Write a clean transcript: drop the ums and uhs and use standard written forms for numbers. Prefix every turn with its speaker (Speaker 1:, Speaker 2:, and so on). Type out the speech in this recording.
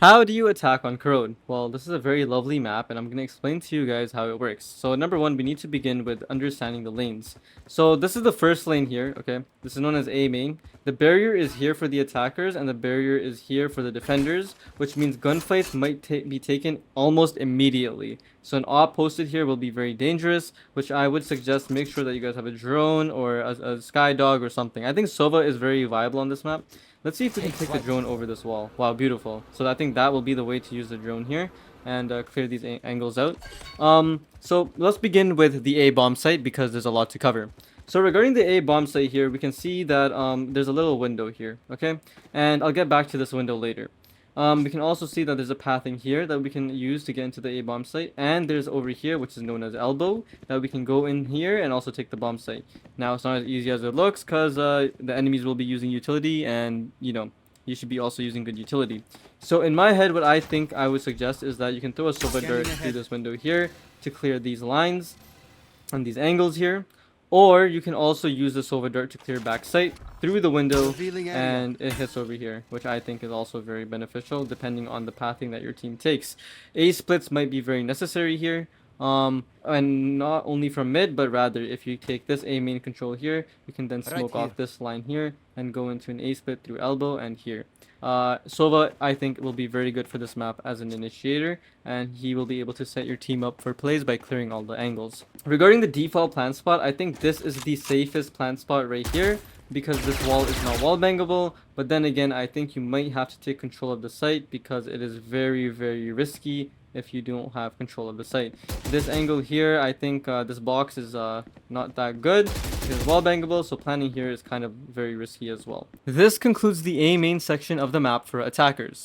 Speaker 1: How do you attack on Corrode? Well, this is a very lovely map, and I'm going to explain to you guys how it works. So, number one, we need to begin with understanding the lanes. So, this is the first lane here, okay? This is known as A main. The barrier is here for the attackers, and the barrier is here for the defenders, which means gunfights might be taken almost immediately. So, an AWP posted here will be very dangerous, which I would suggest make sure that you guys have a drone or a sky dog or something. I think Sova is very viable on this map. Let's see if we can take the drone over this wall. Wow, beautiful. So I think that will be the way to use the drone here and clear these angles out. So let's begin with the A bomb site because there's a lot to cover. So regarding the A bomb site here, we can see that there's a little window here, okay? And I'll get back to this window later. We can also see that there's a pathing here that we can use to get into the A bomb site, and there's over here, which is known as elbow, that we can go in here and also take the bomb site. Now it's not as easy as it looks because the enemies will be using utility, and you should be also using good utility. So in my head, what I think I would suggest is that you can throw a silver dart through this window here to clear these lines and these angles here. Or you can also use the silver dart to clear back sight through the window and it hits over here, which I think is also very beneficial depending on the pathing that your team takes. A splits might be very necessary here. And not only from mid, but rather if you take this A main control here, you can then smoke off this line here and go into an A split through elbow and here. Sova, I think, will be very good for this map as an initiator, and he will be able to set your team up for plays by clearing all the angles. Regarding the default plant spot, I think this is the safest plant spot right here because this wall is not wall bangable, but then again, I think you might have to take control of the site because it is very, very risky if you don't have control of the site. This angle here, I think this box is not that good. It's wall bangable, so planning here is kind of very risky as well. This concludes the A main section of the map for attackers.